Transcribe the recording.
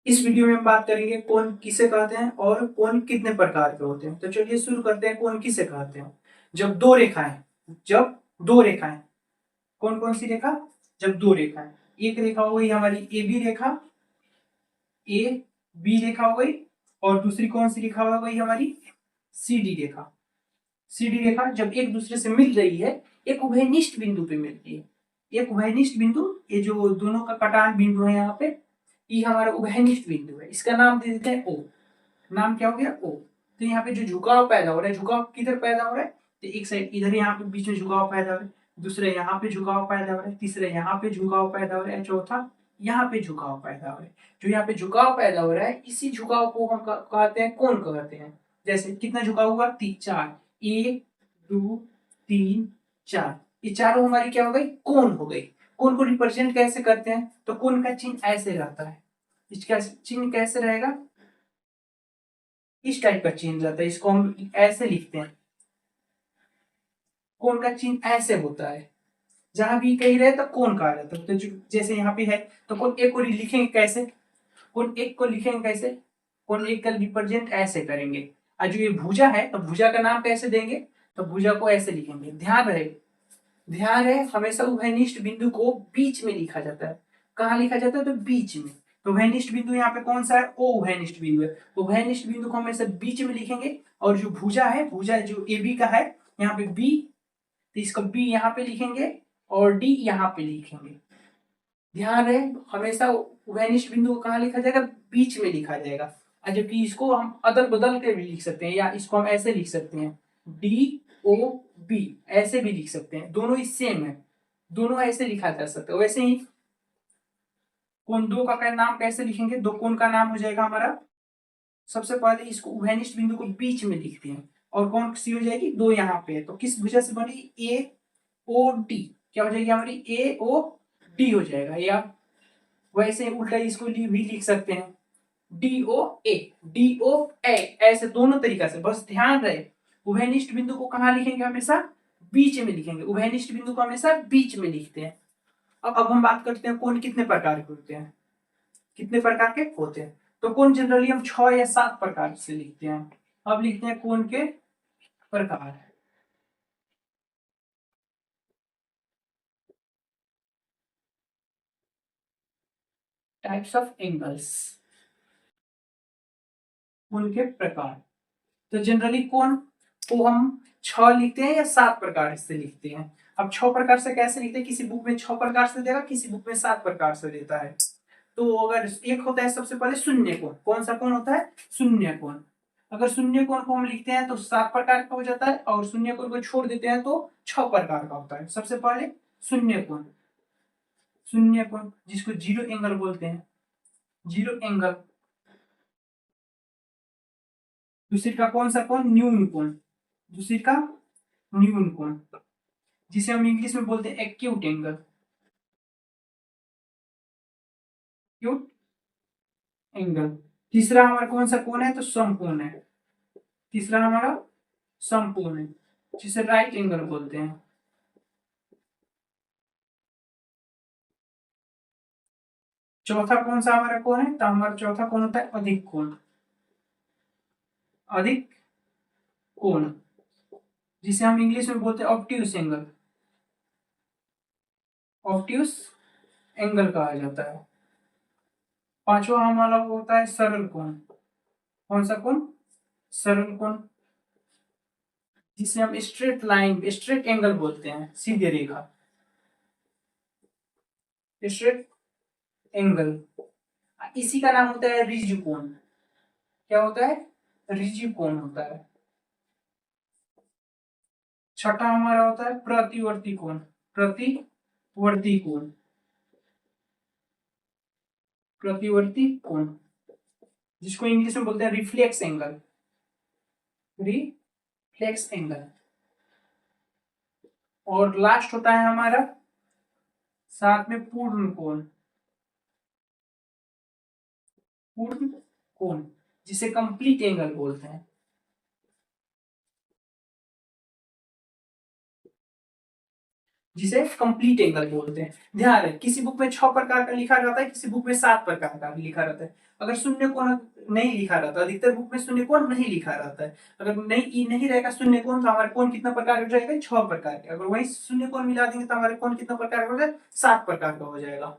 इस वीडियो में हम बात करेंगे कोण किसे कहते हैं और कोण कितने प्रकार के होते हैं। तो चलिए शुरू करते हैं। कोण किसे कहते हैं? जब दो रेखाएं, कौन कौन सी रेखा? जब दो रेखाएं, एक रेखा हो गई हमारी A B Rekha, A B रेखा हो गई, और दूसरी कौन सी रेखा हो गई हमारी? सी डी रेखा। सी डी रेखा जब एक दूसरे से मिल रही है, एक उभयनिष्ठ बिंदु पे मिलती है। एक उभयनिष्ठ बिंदु, ये जो दोनों का कटान बिंदु है यहाँ पे, ये हमारा उभयनिष्ठ बिंदु है। इसका नाम दे देते हैं ओ। नाम क्या हो गया? ओ। तो यहाँ पे जो झुकाव पैदा हो रहा है, झुकाव किधर पैदा हो रहा है? तो एक साइड इधर यहाँ पे बीच में झुकाव पैदा हो रहा है, दूसरा यहाँ पे झुकाव पैदा हो रहा है, तीसरा यहाँ पे झुकाव पैदा हो रहा है, चौथा यहाँ पे झुकाव पैदा हो रहा है। जो यहाँ पे झुकाव पैदा हो रहा है, इसी झुकाव को हम कहते हैं कोण कहते हैं। जैसे कितना झुकाव हुआ? चार। एक, दो, तीन, चार। ये चारों हमारी क्या हो गई? कोण हो गई। कोण को रिप्रेजेंट कैसे करते हैं? तो कोण का चिन्ह ऐसे रहता है। इसका चिन्ह कैसे रहेगा? इस टाइप का चिन्ह रहता है। इसको हम ऐसे लिखते हैं। कोण का चिन्ह ऐसे होता है। जहां भी कहीं रहे तो कोण कहा जाता है। तो जैसे यहाँ पे है, तो कोण एक को लिखेंगे कैसे? कोण एक को लिखेंगे कैसे? कोण एक का रिप्रेजेंट ऐसे करेंगे। और जो ये भुजा है, तो भुजा का नाम कैसे देंगे? तो भुजा को ऐसे लिखेंगे। ध्यान रहे हमेशा उभयनिष्ठ बिंदु को बीच में लिखा जाता है। कहाँ लिखा जाता है? तो बीच में। तो उभयनिष्ठ बिंदु यहाँ पे कौन सा है? ओ उभयनिष्ठ बिंदु है। उभयनिष्ठ बिंदु को हमेशा बीच में लिखेंगे। और जो भुजा है, भुजा जो ए बी का है, यहाँ पे बी, तो इसको बी यहाँ पे लिखेंगे और डी यहाँ पे लिखेंगे। ध्यान रहे हमेशा उभयनिष्ठ बिंदु को कहाँ लिखा जाएगा? बीच में लिखा जाएगा। और जबकि इसको हम अदल बदल के भी लिख सकते हैं, या इसको हम ऐसे लिख सकते हैं, डी ओ बी, ऐसे भी लिख सकते हैं। दोनों ही सेम है, दोनों ऐसे लिखा जा सकता है। वैसे ही कोण दो का नाम कैसे लिखेंगे? दो कोण का नाम हो जाएगा हमारा, सबसे पहले इसको उभयनिष्ठ बिंदु को बीच में लिखते हैं, और कौन सी हो जाएगी? दो यहाँ पे है, तो किस भुजा से बनी? ए ओ डी। क्या हो जाएगी हमारी? ए ओ डी हो जाएगा। या वैसे उल्टा इसको भी लिख सकते हैं, डी ओ ए, ऐसे दोनों तरीका से। बस ध्यान रहे उभयनिष्ठ बिंदु को कहाँ लिखेंगे? हमेशा बीच में लिखेंगे। उभयनिष्ठ बिंदु को हमेशा बीच में लिखते हैं। अब हम बात करते हैं कोण कितने प्रकार के होते हैं। कितने प्रकार के होते हैं? तो कोण जनरली हम 6 या 7 प्रकार से लिखते हैं। अब लिखते हैं कोण के प्रकार। टाइप्स ऑफ एंगल्स, कोण के प्रकार। तो जनरली कोण को हम 6 लिखते हैं या 7 प्रकार से लिखते हैं। अब 6 प्रकार से कैसे लिखते हैं? किसी बुक में 6 प्रकार से देगा, किसी बुक में 7 प्रकार से देता है। तो अगर एक होता है सबसे पहले शून्य कोण। कौन सा कोण होता है? शून्य कोण। अगर शून्य कोण को हम लिखते हैं तो 7 प्रकार का हो जाता है, और शून्य कोण को छोड़ देते हैं तो 6 प्रकार का होता है। सबसे पहले शून्य कोण। शून्य कोण जिसको जीरो एंगल बोलते हैं, जीरो एंगल। दूसरी का कौन सा कोण? न्यून कोण। दूसरी का न्यून कोण, जिसे हम इंग्लिश में बोलते हैं एक्यूट एंगल। Acute angle. तीसरा हमारा कौन सा कोण है? तो समकोण है। तीसरा हमारा समकोण है, जिसे राइट एंगल बोलते हैं। चौथा कौन सा हमारा कोण है? तो हमारा चौथा कोण होता है अधिक कोण। अधिक कोण, जिसे हम इंग्लिश में बोलते हैं ऑब्ट्यूस एंगल। ऑब्ट्यूस एंगल कहा जाता है। पांचवा हमारा होता है सरल कोण। कौन सा कोण? सरल कोण, जिसे हम स्ट्रेट लाइन, स्ट्रेट एंगल बोलते हैं, सीधे रेखा, स्ट्रेट एंगल। इसी का नाम होता है रिज कोण। क्या होता है? रिज कोण होता है। छठा हमारा होता है प्रतिवर्ती कोण। प्रतिवर्ती कोण, प्रतिवर्ती कोण, जिसको इंग्लिश में बोलते हैं रिफ्लेक्स एंगल। Reflex angle. और लास्ट होता है हमारा साथ में पूर्ण कोण। पूर्ण कोण, जिसे कंप्लीट एंगल बोलते हैं। जिसे कंप्लीट एंगल बोलते हैं। ध्यान रहे, किसी बुक में 6 प्रकार का लिखा रहता है, किसी बुक में 7 प्रकार का भी लिखा रहता है। अगर शून्य कोण नहीं लिखा रहता, अधिकतर बुक में शून्य कोण नहीं लिखा रहता है। अगर नहीं रहेगा शून्य कोण, तो हमारे कोण कितना प्रकार का हो जाएगा? 6 प्रकार के। अगर वही शून्य कोण मिला देंगे तो हमारे कोण कितना प्रकार का हो जाएगा? 7 प्रकार का हो जाएगा।